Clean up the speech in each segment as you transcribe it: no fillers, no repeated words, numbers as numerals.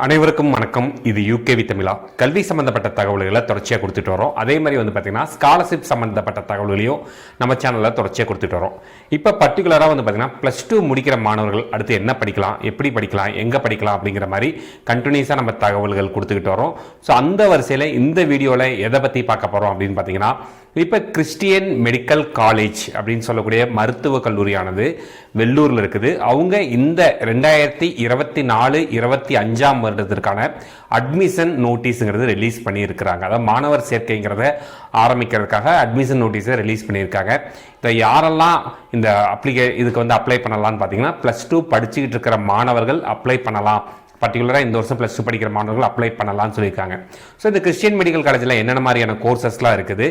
அனைவருக்கும் வணக்கம். இது யூகேவி தமிழா. கல்வி சம்பந்தப்பட்ட தகவல்களை தொடர்ச்சியாக கொடுத்துட்டு வரோம். அதே மாதிரி பார்த்தீங்கன்னா ஸ்காலர்ஷிப் சம்பந்தப்பட்ட தகவல்களையும் நம்ம சேனலில் தொடர்ச்சியாக கொடுத்துட்டு வரோம். இப்போ பர்டிகுலராக பார்த்தீங்கன்னா +2 முடிக்கிற மாணவர்கள் அடுத்து என்ன படிக்கலாம், எப்படி படிக்கலாம், எங்கே படிக்கலாம் அப்படிங்கிற மாதிரி கண்டினியூஸாக நம்ம தகவல்கள் கொடுத்துக்கிட்டு வரோம். ஸோ அந்த வரிசையில் இந்த வீடியோவில் எதை பற்றி பார்க்க போகிறோம் அப்படின்னு பார்த்தீங்கன்னா, இப்போ கிறிஸ்டியன் மெடிக்கல் காலேஜ் அப்படின்னு சொல்லக்கூடிய மருத்துவக் கல்லூரியானது வெள்ளூரில் இருக்குது. அவங்க இந்த 2024-25 வருடத்திற்கான அட்மிஷன் நோட்டீஸுங்கிறது ரிலீஸ் பண்ணியிருக்கிறாங்க. அதாவது மாணவர் சேர்க்கைங்கிறத ஆரம்பிக்கிறதுக்காக அட்மிஷன் நோட்டீஸை ரிலீஸ் பண்ணியிருக்காங்க. இதை யாரெல்லாம் இந்த இதுக்கு அப்ளை பண்ணலாம்னு பார்த்தீங்கன்னா, +2 படிச்சுக்கிட்டு இருக்கிற மாணவர்கள் அப்ளை பண்ணலாம். பர்டிகுலராக இந்த வருஷம் +2 படிக்கிற மாணவர்கள் அப்ளை பண்ணலாம்னு சொல்லியிருக்காங்க. ஸோ இந்த கிறிஸ்டியன் மெடிக்கல் காலேஜில் என்னென்ன மாதிரியான கோர்சஸ்லாம் இருக்குது,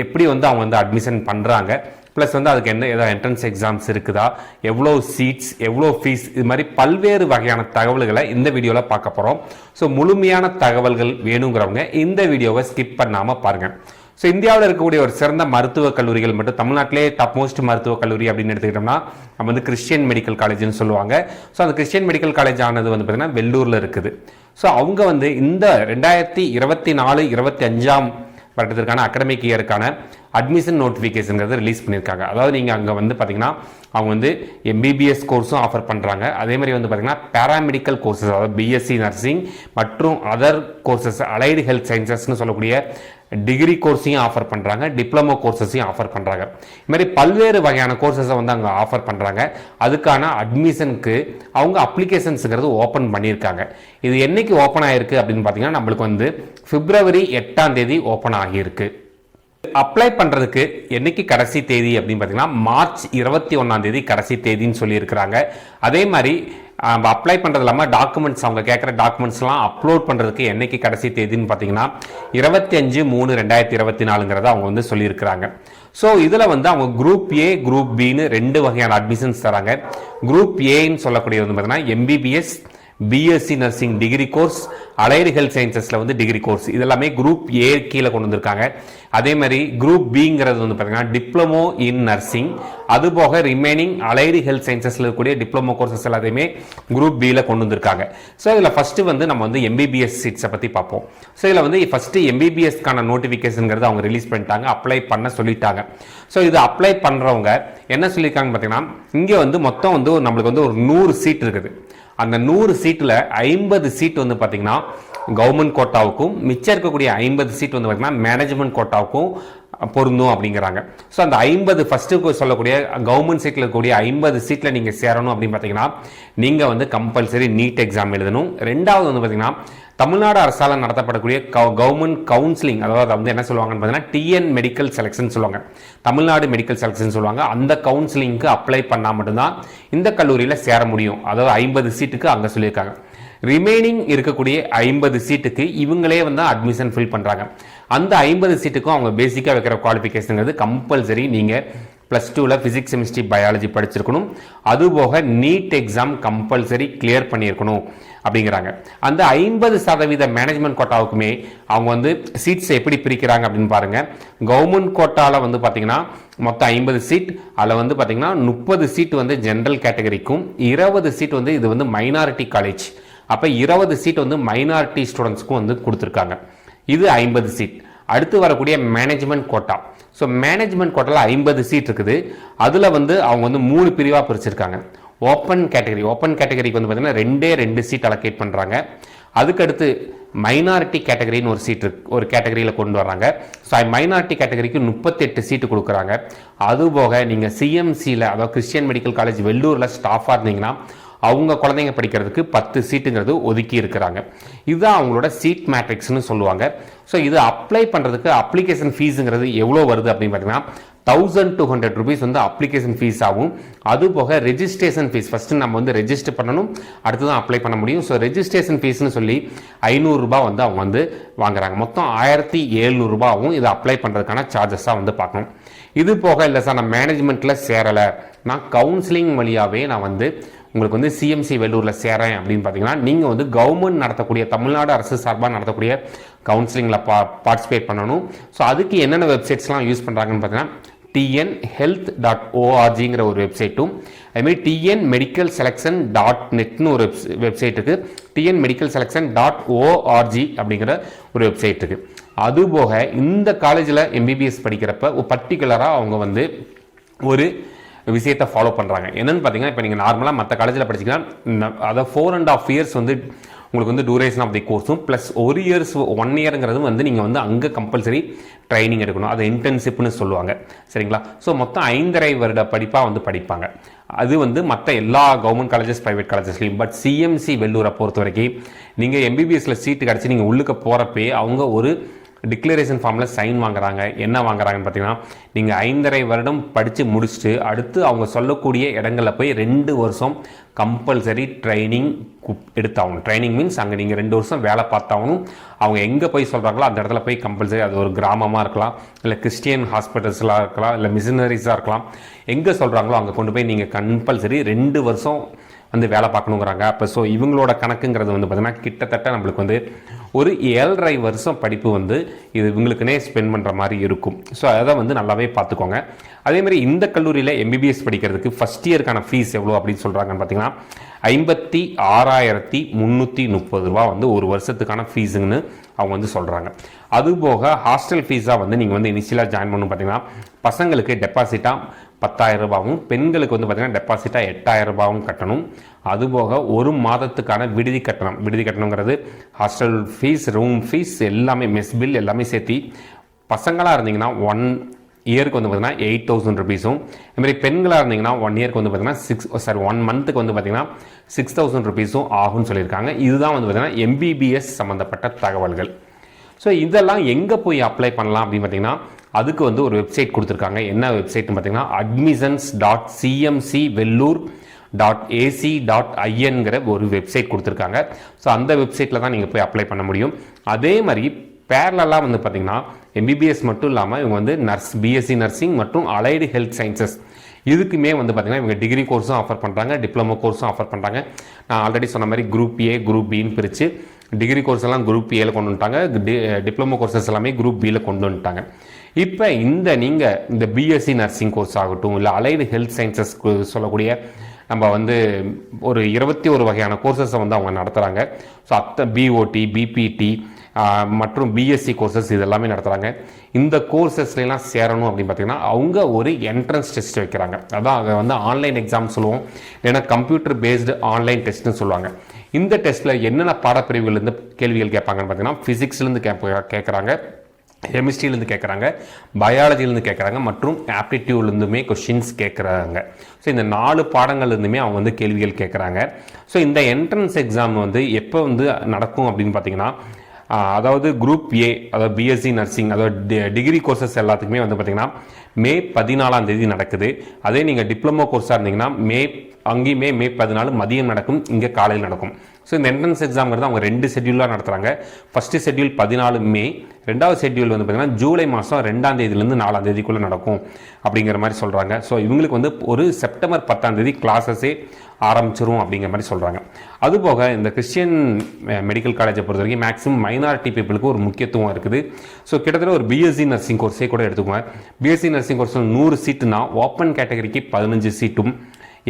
எப்படி அவங்க அட்மிஷன் பண்ணுறாங்க, ப்ளஸ் அதுக்கு ஏதாவது என்ட்ரன்ஸ் எக்ஸாம்ஸ் இருக்குதா, எவ்வளோ சீட்ஸ், எவ்வளோ ஃபீஸ், இது மாதிரி பல்வேறு வகையான தகவல்களை இந்த வீடியோவில் பார்க்க போகிறோம். ஸோ முழுமையான தகவல்கள் வேணுங்கிறவங்க இந்த வீடியோவை ஸ்கிப் பண்ணாமல் பாருங்கள். ஸோ இந்தியாவில் இருக்கக்கூடிய ஒரு சிறந்த மருத்துவக் கல்லூரிகள் மட்டும், தமிழ்நாட்டிலே டாப் மோஸ்ட் மருத்துவக் கல்லூரி அப்படின்னு எடுத்துக்கிட்டோம்னா நம்ம கிறிஸ்டியன் மெடிக்கல் காலேஜ்னு சொல்லுவாங்க. ஸோ அந்த கிறிஸ்டியன் மெடிக்கல் காலேஜ் ஆனது பார்த்தீங்கன்னா வெள்ளூரில் இருக்குது. ஸோ அவங்க இந்த 2024-25 வருடத்திற்கான அகடமிக் இயருக்கான அட்மிஷன் நோட்டிஃபிகேஷன்ங்கிறது ரிலீஸ் பண்ணியிருக்காங்க. அதாவது நீங்கள் அங்கே பார்த்தீங்கன்னா அவங்க எம்பிபிஎஸ் கோர்ஸும் ஆஃபர் பண்ணுறாங்க. அதே மாதிரி பார்த்தீங்கன்னா பேராமெடிக்கல் கோர்சஸ், அதாவது பிஎஸ்சி நர்சிங் மற்றும் அதர் கோர்சஸ், அலைடு ஹெல்த் சயின்சஸ்ன்னு சொல்லக்கூடிய டிகிரி கோர்ஸையும் ஆஃபர் பண்ணுறாங்க, டிப்ளமோ கோர்சஸையும் ஆஃபர் பண்ணுறாங்க. இது மாதிரி பல்வேறு வகையான கோர்சஸை அங்கே ஆஃபர் பண்ணுறாங்க. அதுக்கான அட்மிஷனுக்கு அவங்க அப்ளிகேஷன்ஸுங்கிறது ஓப்பன் பண்ணியிருக்காங்க. இது என்னைக்கு ஓப்பன் ஆகிருக்கு அப்படின்னு பார்த்தீங்கன்னா, நம்மளுக்கு பிப்ரவரி 8ஆம் தேதி ஓப்பன் ஆகியிருக்கு. அப்ளை பண்ணுறதுக்கு என்னைக்கு கடைசி தேதி அப்படின்னு பார்த்தீங்கன்னா, மார்ச் 21ஆம் தேதி கடைசி தேதின்னு சொல்லியிருக்கிறாங்க. அதே மாதிரி அப்ளை பண்ணுறது இல்லாமல் டாக்குமெண்ட்ஸ், அவங்க கேட்குற டாக்குமெண்ட்ஸ்லாம் அப்லோட் பண்ணுறதுக்கு என்னைக்கு கடைசி தேதின்னு பார்த்தீங்கன்னா 25/3/2024 அவங்க சொல்லியிருக்கிறாங்க. ஸோ இதில் அவங்க குரூப் ஏ, குரூப் பின்னு 2 வகையான அட்மிஷன்ஸ் தராங்க. குரூப் ஏன்னு சொல்லக்கூடியது பார்த்தீங்கன்னா MBBS, BSc nursing degree course, allied health சயின்சஸில் டிகிரி கோர்ஸ், இதெல்லாமே குரூப் ஏ கீழே கொண்டு வந்திருக்காங்க. அதே மாதிரி குரூப் பிங்கிறது பார்த்தீங்கன்னா டிப்ளமோ இன் நர்சிங், அதுபோக ரிமைனிங் அலைடு ஹெல்த் சயின்சஸில் இருக்கக்கூடிய டிப்ளமோ கோர்சஸ் எல்லாத்தையுமே குரூப் பியில் கொண்டு வந்திருக்காங்க. ஸோ இதில் ஃபஸ்ட்டு நம்ம எம்பிபிஎஸ் சீட்ஸை பற்றி பார்ப்போம். ஸோ இதில் ஃபஸ்ட்டு எம்பிபிஎஸ்க்கான நோட்டிஃபிகேஷனுங்கிறது அவங்க ரிலீஸ் பண்ணிட்டாங்க, அப்ளை பண்ண சொல்லிட்டாங்க. ஸோ இது அப்ளை பண்ணுறவங்க என்ன சொல்லியிருக்காங்கன்னு பார்த்தீங்கன்னா, இங்கே மொத்தம் நம்மளுக்கு ஒரு 100 சீட் இருக்குது. அந்த 100 சீட்டில் 50 சீட் பார்த்தீங்கன்னா கவர்மெண்ட் கோட்டாவுக்கும், மிச்சம் இருக்கக்கூடிய 50 சீட் பார்த்தீங்கன்னா மேனேஜ்மெண்ட் கோட்டாவுக்கும் பொருந்தும் அப்படிங்கிறாங்க. ஸோ அந்த 50 ஃபஸ்ட்டு சொல்லக்கூடிய கவர்மெண்ட் சீட்டில் இருக்கக்கூடிய 50 சீட்டில் நீங்கள் சேரணும் அப்படின்னு பார்த்தீங்கன்னா, நீங்கள் கம்பல்சரி நீட் எக்ஸாம் எழுதணும். ரெண்டாவது பார்த்தீங்கன்னா, தமிழ்நாடு அரசால் நடத்தப்படக்கூடிய கவர்மெண்ட் கவுன்சிலிங், அதாவது என்ன சொல்லுவாங்கன்னு பார்த்தீங்கன்னா டிஎன் மெடிக்கல் செலெக்ஷன் சொல்லுவாங்க, தமிழ்நாடு மெடிக்கல் செலெக்ஷன் சொல்லுவாங்க. அந்த கவுன்சிலிங்க்கு அப்ளை பண்ணால் மட்டும்தான் இந்த கல்லூரியில் சேர முடியும். அதாவது 50 சீட்டுக்கு அங்கே சொல்லியிருக்காங்க. ரிமைனிங் இருக்கக்கூடிய 50 சீட்டுக்கு இவங்களே அட்மிஷன் ஃபில் பண்ணுறாங்க. அந்த 50 சீட்டுக்கும் அவங்க பேசிக்காக வைக்கிற குவாலிஃபிகேஷனுங்கிறது கம்பல்சரி நீங்கள் +2ல் ஃபிசிக்ஸ், கெமிஸ்ட்ரி, பயாலஜி படிச்சிருக்கணும். அதுபோக நீட் எக்ஸாம் கம்பல்சரி கிளியர் பண்ணியிருக்கணும் அப்படிங்கிறாங்க. அந்த 50% மேனேஜ்மெண்ட் கோட்டாவுக்குமே அவங்க சீட்ஸ் எப்படி பிரிக்கிறாங்க அப்படின்னு பாருங்க. கவர்மெண்ட் கோட்டாவில் பார்த்தீங்கன்னா மொத்தம் 50 சீட், அதில் பார்த்தீங்கன்னா 30 சீட் ஜென்ரல் கேட்டகரிக்கும், 20 சீட் இது மைனாரிட்டி காலேஜ். அப்போ 20 சீட் மைனாரிட்டி ஸ்டூடெண்ட்ஸ்க்கும் கொடுத்துருக்காங்க. இது 50 சீட். அடுத்து வரக்கூடிய மேனேஜ்மெண்ட் கோட்டா. ஸோ மேனேஜ்மெண்ட் கோட்டாவில் 50 சீட் இருக்குது. அதில் அவங்க 3 பிரிவாக பிரிச்சிருக்காங்க. ஓப்பன் கேட்டகரிக்கு பார்த்தீங்கன்னா 2 சீட் அலோகேட் பண்ணுறாங்க. அதுக்கடுத்து மைனாரிட்டி கேட்டகரின்னு ஒரு சீட் ஒரு கேட்டகரியில் கொண்டு வர்றாங்க. ஸோ மைனாரிட்டி கேட்டகரிக்கு 38 சீட்டு கொடுக்குறாங்க. அதுபோக நீங்கள் சிஎம்சியில், அதாவது கிறிஸ்டியன் மெடிக்கல் காலேஜ் வெள்ளூரில் ஸ்டாஃபாக இருந்தீங்கன்னா அவங்க குழந்தைங்க படிக்கிறதுக்கு 10 சீட்டுங்கிறது ஒதுக்கி இருக்கிறாங்க. இதுதான் அவங்களோட சீட் மேட்ரிக்ஸ்னு சொல்லுவாங்க. ஸோ இது அப்ளை பண்ணுறதுக்கு அப்ளிகேஷன் ஃபீஸுங்கிறது எவ்வளோ வருது அப்படின்னு பார்த்தீங்கன்னா 1200 rupees அப்ளிகேஷன் ஃபீஸ் ஆகும். அதுபோக ரெஜிஸ்ட்ரேஷன் ஃபீஸ், ஃபஸ்ட்டு நம்ம ரெஜிஸ்டர் பண்ணணும், அடுத்து தான் அப்ளை பண்ண முடியும். ஸோ ரெஜிஸ்ட்ரேஷன் ஃபீஸ்னு சொல்லி 500 ரூபாய் அவங்க வாங்குறாங்க. மொத்தம் 1700 ரூபாயும் இதை அப்ளை பண்ணுறதுக்கான சார்ஜஸாக பார்க்கணும். இது போக இல்லை சார் நான் மேனேஜ்மெண்ட்டில் சேரலை, நான் கவுன்சிலிங் வழியாகவே நான் உங்களுக்கு சிஎம்சி வெள்ளூரில் சேரேன் அப்படின்னு பார்த்தீங்கன்னா, நீங்கள் கவர்மெண்ட் நடத்தக்கூடிய, தமிழ்நாடு அரசு சார்பாக நடத்தக்கூடிய கவுன்சிலிங்கில் பார்ட்டிசிபேட் பண்ணணும். ஸோ அதுக்கு என்னென்ன வெப்சைட்ஸ்லாம் யூஸ் பண்ணுறாங்கன்னு பார்த்தீங்கன்னா tnhealth.orgங்கிற ஒரு வெப்சைட்டும், அதுமாதிரி tnmedicalselection.netனு ஒரு வெப்சைட் இருக்குது, tnmedicalselection.org அப்படிங்கிற ஒரு வெப்சைட் இருக்குது. அதுபோக இந்த காலேஜில் எம்பிபிஎஸ் படிக்கிறப்ப பர்டிகுலராக அவங்க வந்து ஒரு விஷயத்தை ஃபாலோ பண்ணுறாங்க. என்னென்னு பார்த்தீங்கன்னா, இப்போ நீங்கள் நார்மலாக மற்ற காலேஜில் படிச்சிங்கன்னா அதை 4.5 இயர்ஸ் வந்து உங்களுக்கு வந்து டூரேஷன் ஆஃப் தி கோர்ஸும் ப்ளஸ் 1 இயருங்கிறது வந்து நீங்கள் வந்து அங்கே கம்பல்சரி ட்ரைனிங் எடுக்கணும். அதை இன்டர்ன்ஷிப்னு சொல்லுவாங்க. சரிங்களா? ஸோ மொத்தம் 5.5 வருட படிப்பாக வந்து படிப்பாங்க. அது வந்து மற்ற எல்லா கவர்மெண்ட் காலேஜஸ், ப்ரைவேட் காலேஜஸ்லையும். பட் சிஎம்சி வெள்ளூரை பொறுத்த வரைக்கும் நீங்கள் எம்பிபிஎஸ்ல சீட்டு கிடச்சி நீங்கள் உள்ளுக்க போகிறப்பே அவங்க ஒரு டிக்ளரேஷன் ஃபார்மில் சைன் வாங்குறாங்க. என்ன வாங்குறாங்கன்னு பார்த்தீங்கன்னா, நீங்கள் 5.5 வருடம் படித்து முடிச்சுட்டு அடுத்து அவங்க சொல்லக்கூடிய இடங்களில் போய் 2 வருஷம் கம்பல்சரி ட்ரைனிங் எடுத்தாகணும். ட்ரைனிங் மீன்ஸ் அங்கே நீங்கள் 2 வருஷம் வேலை பார்த்தாகணும். அவங்க எங்கே போய் சொல்கிறாங்களோ அந்த இடத்துல போய் கம்பல்சரி, அது ஒரு கிராமமாக இருக்கலாம், இல்லை கிறிஸ்டியன் ஹாஸ்பிட்டல்ஸ்லாம் இருக்கலாம், இல்லை மிஷினரிஸாக இருக்கலாம், எங்கே சொல்கிறாங்களோ அங்கே கொண்டு போய் நீங்கள் கம்பல்சரி 2 வருஷம் வந்து வேலை பார்க்கணுங்கிறாங்க. அப்போ ஸோ இவங்களோட கணக்குங்கிறது வந்து பார்த்திங்கன்னா கிட்டத்தட்ட நம்மளுக்கு வந்து ஒரு 7.5 வருஷம் படிப்பு வந்து இது இவங்களுக்குனே ஸ்பெண்ட் பண்ணுற மாதிரி இருக்கும். ஸோ அதை வந்து நல்லாவே பார்த்துக்கோங்க. அதேமாதிரி இந்த கல்லூரியில் எம்பிபிஎஸ் படிக்கிறதுக்கு ஃபஸ்ட் இயருக்கான ஃபீஸ் எவ்வளோ அப்படின்னு சொல்கிறாங்கன்னு பார்த்தீங்கன்னா 56,330 ரூபா வந்து ஒரு வருஷத்துக்கான ஃபீஸுங்கன்னு அவங்க வந்து சொல்கிறாங்க. அதுபோக ஹாஸ்டல் ஃபீஸாக வந்து நீங்கள் வந்து இனிஷியலாக ஜாயின் பண்ணணும் பார்த்தீங்கன்னா, பசங்களுக்கு டெபாசிட்டாக 10,000 ரூபாவும், பெண்களுக்கு வந்து பார்த்தீங்கன்னா டெபாசிட்டாக 8,000 ரூபாவும் கட்டணும். அதுபோக ஒரு மாதத்துக்கான விடுதி கட்டணங்கிறது ஹாஸ்டல் ஃபீஸ், ரூம் ஃபீஸ் எல்லாமே, மெஸ் பில் எல்லாமே சேர்த்து பசங்களாக இருந்தீங்கன்னா 1 இயருக்கு வந்து பார்த்தீங்கன்னா 8,000 ருபீஸும், இதுமாதிரி பெண்களாக இருந்தீங்கன்னா 1 இயருக்கு வந்து பார்த்தீங்கன்னா 1 மந்த்துக்கு வந்து பார்த்தீங்கன்னா 6,000 ருபீஸும் ஆகும்னு சொல்லியிருக்காங்க. இதுதான் வந்து பார்த்தீங்கன்னா எம்பிபிஎஸ் சம்மந்தப்பட்ட தகவல்கள். ஸோ இதெல்லாம் எங்கே போய் அப்ளை பண்ணலாம் அப்படின்னு பார்த்தீங்கன்னா, அதுக்கு வந்து ஒரு வெப்சைட் கொடுத்துருக்காங்க. என்ன வெப்சைட்னு பார்த்தீங்கன்னா admissions.cmcvellore.ac.inங்கிற ஒரு வெப்சைட் கொடுத்துருக்காங்க. ஸோ அந்த வெப்சைட்டில் தான் நீங்கள் போய் அப்ளை பண்ண முடியும். அதே மாதிரி பேரலாக வந்து பார்த்தீங்கன்னா எம்பிபிஎஸ் மட்டும் இல்லாமல் இவங்க வந்து பிஎஸ்சி நர்சிங் மற்றும் அலைடு ஹெல்த் சயின்சஸ் இதுக்குமே வந்து பார்த்தீங்கன்னா இவங்க டிகிரி கோர்ஸும் ஆஃபர் பண்ணுறாங்க, டிப்ளமோ கோர்ஸும் ஆஃபர் பண்ணுறாங்க. நான் ஆல்ரெடி சொன்ன மாதிரி குரூப் ஏ, குரூப் பின்னு பிரித்து டிகிரி கோர்ஸ் எல்லாம் குரூப் ஏல கொண்டு வந்துட்டாங்க, டிப்ளமோ கோர்சஸ் எல்லாமே குரூப் பியில் கொண்டு வந்துட்டாங்க. இப்போ நீங்கள் இந்த பிஎஸ்சி நர்சிங் கோர்ஸ் ஆகட்டும், இல்லை அலைடு ஹெல்த் சயின்சஸ் சொல்லக்கூடிய நம்ம வந்து ஒரு 21 வகையான கோர்சஸை வந்து அவங்க நடத்துகிறாங்க. ஸோ பிஓடி, பிபிடி மற்றும் பிஎஸ்சி கோர்சஸ் இதெல்லாமே நடத்துகிறாங்க. இந்த கோர்சஸ்லாம் சேரணும் அப்படின்னு பார்த்தீங்கன்னா அவங்க ஒரு என்ட்ரன்ஸ் டெஸ்ட் வைக்கிறாங்க. அதான் அதை வந்து ஆன்லைன் எக்ஸாம் சொல்லுவோம், ஏன்னா கம்ப்யூட்டர் பேஸ்டு ஆன்லைன் டெஸ்ட்னு சொல்லுவாங்க. இந்த டெஸ்ட்டில் என்னென்ன பாடப்பிரிவுலேருந்து கேள்விகள் கேட்பாங்கன்னு பார்த்தீங்கன்னா, ஃபிசிக்ஸ்லேருந்து கேட்குறாங்க, கெமிஸ்ட்ரியிலேருந்து கேட்குறாங்க, பயாலஜிலேருந்து கேட்குறாங்க மற்றும் ஆப்டிடியூட்லேருந்துமே கொஷின்ஸ் கேட்குறாங்க. ஸோ இந்த 4 பாடங்கள்லேருந்துமே அவங்க வந்து கேள்விகள் கேட்குறாங்க. ஸோ இந்த என்ட்ரன்ஸ் எக்ஸாம் வந்து எப்போ வந்து நடக்கும் அப்படின்னு பார்த்தீங்கன்னா, அதாவது குரூப் ஏ, அதாவது பிஎஸ்சி நர்சிங், அதாவது டிகிரி கோர்சஸ் எல்லாத்துக்குமே வந்து பார்த்திங்கன்னா மே 14ஆம் தேதி நடக்குது. அதே நீங்கள் டிப்ளமோ கோர்ஸாக இருந்தீங்கன்னா அங்கேயுமே மே 14 மதியம் நடக்கும், இங்கே காலையில் நடக்கும். ஸோ இந்த என்ட்ரன்ஸ் எக்ஸாம்ங்கிறது அவங்க 2 ஷெட்யூலாக நடத்துகிறாங்க. ஃபஸ்ட்டு ஷெட்யூல் 14 மே, 2வது ஷெட்யூல் வந்து பார்த்திங்கன்னா ஜூலை மாதம் 2ஆம் தேதியிலேருந்து 4ஆம் தேதிக்குள்ளே நடக்கும் அப்படிங்கிற மாதிரி சொல்கிறாங்க. ஸோ இவங்களுக்கு வந்து ஒரு செப்டம்பர் 10ஆம் தேதி கிளாஸஸே ஆரம்பிச்சிரும் அப்படிங்கிற மாதிரி சொல்கிறாங்க. அதுபோக இந்த கிறிஸ்டியன் மெடிக்கல் காலேஜை பொறுத்த வரைக்கும் மேக்ஸிமம் மைனாரிட்டி பீப்புளுக்கு ஒரு முக்கியத்துவம் இருக்குது. ஸோ கிட்டத்தட்ட ஒரு பிஎஸ்சி நர்சிங் கோர்ஸே கூட எடுத்துக்கோங்க. பிஎஸ்சி நர்சிங் கோர்ஸில் 100 சீட்டுனா ஓப்பன் கேட்டகரிக்கு 15 சீட்டும்,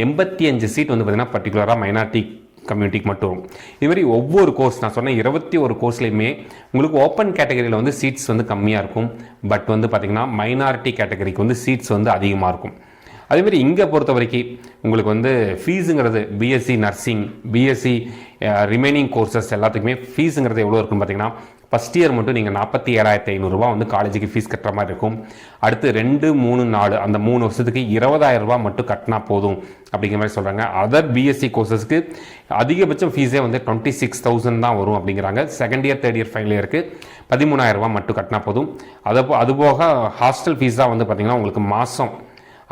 85 சீட் வந்து பார்த்திங்கன்னா பர்டிகுலராக மைனாரிட்டி கம்யூனிட்டிக்கு மட்டும் வரும். இதுமாதிரி ஒவ்வொரு கோர்ஸ் நான் சொன்ன 21 கோர்ஸ்லையுமே உங்களுக்கு ஓப்பன் கேட்டகரியில் வந்து சீட்ஸ் வந்து கம்மியாக இருக்கும். பட் வந்து பார்த்திங்கன்னா மைனாரிட்டி கேட்டகரிக்கு வந்து சீட்ஸ் வந்து அதிகமாக இருக்கும். அதேமாதிரி இங்கே பொறுத்த வரைக்கும் உங்களுக்கு வந்து ஃபீஸுங்கிறது BSc nursing, BSc remaining courses எல்லாத்துக்குமே ஃபீஸுங்கிறது எவ்வளோ இருக்குன்னு பார்த்தீங்கன்னா, ஃபஸ்ட் இயர் மட்டும் நீங்கள் 47,500 ரூபா வந்து காலேஜுக்கு ஃபீஸ் கட்டுற மாதிரி இருக்கும். அடுத்து 2, 3, 4 அந்த 3 வருஷத்துக்கு 20,000 ரூபா மட்டும் கட்டினா போதும் அப்படிங்கிற மாதிரி சொல்கிறாங்க. அதர் பிஎஸ்சி கோர்சஸ்க்கு அதிகபட்சம் ஃபீஸே வந்து 26,000 தான் வரும் அப்படிங்கிறாங்க. Second year, third year, final இயருக்கு 13,000 ரூபா மட்டும் கட்டினா போதும். அதுபோக ஹாஸ்டல் ஃபீஸாக வந்து பார்த்திங்கன்னா உங்களுக்கு மாதம்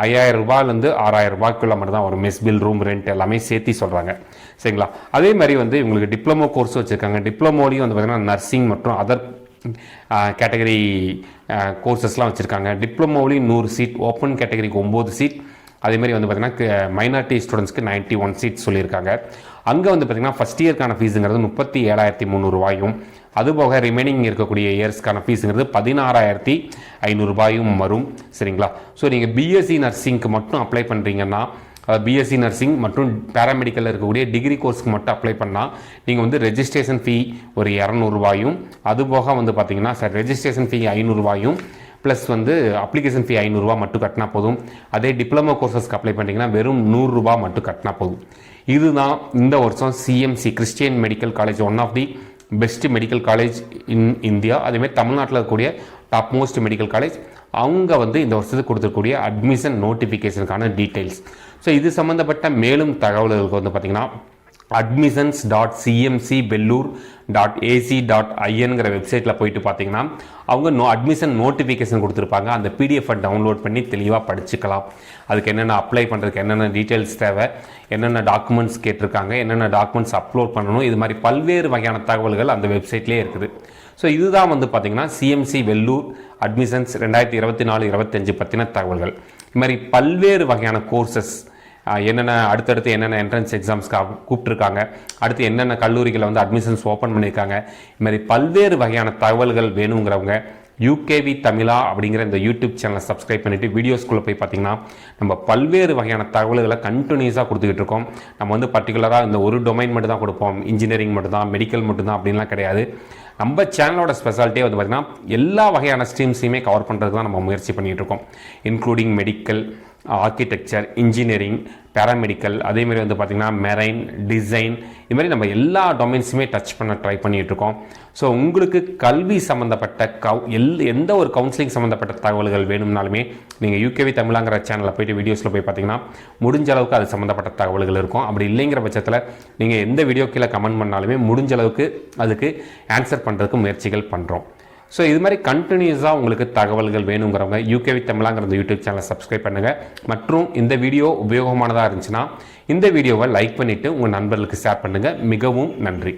5,000 ரூபாயிலேருந்து 6,000 ரூபாய்க்குள்ள மட்டும் தான் வரும். மெஸ் பில், ரூம் ரெண்ட் எல்லாமே சேர்த்து சொல்கிறாங்க. சரிங்களா? அதே மாதிரி வந்து உங்களுக்கு டிப்ளமோ கோர்ஸ் வச்சுருக்காங்க. டிப்ளமோலையும் வந்து பார்த்திங்கன்னா நர்சிங் மற்றும் அதர் கேட்டகரி கோர்சஸ்லாம் வச்சுருக்காங்க. டிப்ளமோலையும் 100 சீட், ஓப்பன் கேட்டகரிக்கு 9 சீட், அதேமாதிரி வந்து பார்த்திங்கன்னா மைனாரிட்டி ஸ்டூடெண்ட்ஸ்க்கு 91 சீட் சொல்லியிருக்காங்க. அங்கே வந்து பார்த்திங்கன்னா ஃபஸ்ட் இயர்க்கான ஃபீஸுங்கிறது 37,300 ரூபாயும், அதுபோக ரிமைனிங் இருக்கக்கூடிய இயர்ஸ்க்கான ஃபீஸுங்கிறது 16,500 ரூபாயும் வரும். சரிங்களா? ஸோ நீங்கள் பிஎஸ்சி நர்சிங்க்கு மட்டும் அப்ளை பண்ணுறீங்கன்னா, பிஎஸ்சி நர்சிங் மற்றும் பேராமெடிக்கலில் இருக்கக்கூடிய டிகிரி கோர்ஸ்க்கு மட்டும் அப்ளை பண்ணால் நீங்கள் வந்து ரெஜிஸ்ட்ரேஷன் ஃபீ ஒரு 200 ரூபாயும், அதுபோக வந்து பார்த்தீங்கன்னா ரெஜிஸ்ட்ரேஷன் ஃபீ 500 ரூபாயும் ப்ளஸ் வந்து அப்ளிகேஷன் ஃபீ 500 ரூபா மட்டும் கட்டினா போதும். அதே டிப்ளமோ கோர்சஸ்க்கு அப்ளை பண்ணிங்கன்னா வெறும் 100 ரூபா மட்டும் கட்டினா போதும். இதுதான் இந்த வருஷம் CMC Christian medical college, one of the best medical college in India, அதேமாதிரி தமிழ்நாட்டில் இருக்கக்கூடிய டாப் மோஸ்ட் மெடிக்கல் காலேஜ், அவங்க வந்து இந்த வருஷத்துக்கு கொடுத்துருக்கூடிய அட்மிஷன் நோட்டிஃபிகேஷனுக்கான டீட்டெயில்ஸ். ஸோ இது சம்மந்தப்பட்ட மேலும் தகவல்களுக்கு வந்து பார்த்திங்கன்னா admissions.cmcbellur.ac.inங்கிற வெப்சைட்டில் போயிட்டு பார்த்தீங்கன்னா அவங்க அட்மிஷன் நோட்டிஃபிகேஷன் கொடுத்துருப்பாங்க. அந்த பிடிஎஃபை டவுன்லோட் பண்ணி தெளிவாக படிச்சுக்கலாம். அதுக்கு என்னென்ன அப்ளை பண்ணுறதுக்கு என்னென்ன டீட்டெயில்ஸ் தேவை, என்னென்ன டாக்குமெண்ட்ஸ் கேட்டிருக்காங்க, என்னென்ன டாக்குமெண்ட்ஸ் அப்லோட் பண்ணணும், இது மாதிரி பல்வேறு வகையான தகவல்கள் அந்த வெப்சைட்லேயே இருக்குது. ஸோ இதுதான் வந்து பார்த்திங்கன்னா சிஎம்சி வெல்லூர் அட்மிஷன்ஸ் 2024-25 பற்றின தகவல்கள். இது மாதிரி பல்வேறு வகையான கோர்சஸ் என்னென்ன அடுத்தடுத்து என்னென்ன என்ட்ரன்ஸ் எக்ஸாம்ஸ்க்கு கூப்பிட்டுருக்காங்க, அடுத்து என்னென்ன கல்லூரிகளை வந்து அட்மிஷன்ஸ் ஓப்பன் பண்ணியிருக்காங்க, இது மாதிரி பல்வேறு வகையான தகவல்கள் வேணுங்கிறவங்க யூகேவி தமிழா அப்படிங்கிற இந்த யூடியூப் சேனலை சப்ஸ்கிரைப் பண்ணிவிட்டு வீடியோஸ்குள்ளே போய் பார்த்தீங்கன்னா நம்ம பல்வேறு வகையான தகவல்களை கண்டினியூஸாக கொடுத்துக்கிட்டு இருக்கோம். நம்ம வந்து பர்டிகுலராக இந்த ஒரு டொமைன் மட்டும் தான் கொடுப்போம், இன்ஜினியரிங் மட்டும்தான், மெடிக்கல் மட்டும்தான் அப்படின்லாம் கிடையாது. நம்ம சேனலோட ஸ்பெஷாலிட்டியே வந்து பார்த்திங்கன்னா எல்லா வகையான ஸ்ட்ரீம்ஸையுமே கவர் பண்ணுறதுக்கு தான் நம்ம முயற்சி பண்ணிகிட்டு இருக்கோம். Including medical, architecture, engineering, paramedical, அதேமாதிரி வந்து பார்த்திங்கன்னா மெரைன், டிசைன், இதுமாதிரி நம்ம எல்லா டொமைன்ஸுமே டச் பண்ண ட்ரை பண்ணிகிட்ருக்கோம். ஸோ உங்களுக்கு கல்வி சம்மந்தப்பட்ட எந்த ஒரு கவுன்சிலிங் சம்மந்தப்பட்ட தகவல்கள் வேணும்னாலுமே நீங்கள் யூகேவி தமிழாங்கிற சேனலில் போய்ட்டு வீடியோஸில் போய் பார்த்தீங்கன்னா முடிஞ்ச அளவுக்கு அது சம்மந்தப்பட்ட தகவல்கள் இருக்கும். அப்படி இல்லைங்கிற பட்சத்தில் நீங்கள் எந்த வீடியோ கீழே கமெண்ட் பண்ணாலுமே முடிஞ்ச அளவுக்கு அதுக்கு ஆன்சர் பண்ணுறதுக்கு முயற்சிகள் பண்ணுறோம். ஸோ இது மாதிரி கண்டினியூஸாக உங்களுக்கு தகவல்கள் வேணுங்கிறவங்க யூகேவி தமிழாங்கிற இந்த யூடியூப் சேனலை சப்ஸ்கிரைப் பண்ணுங்கள். மற்றும் இந்த வீடியோ உபயோகமானதாக இருந்துச்சுன்னா இந்த வீடியோவை லைக் பண்ணிவிட்டு உங்கள் நண்பர்களுக்கு ஷேர் பண்ணுங்கள். மிகவும் நன்றி.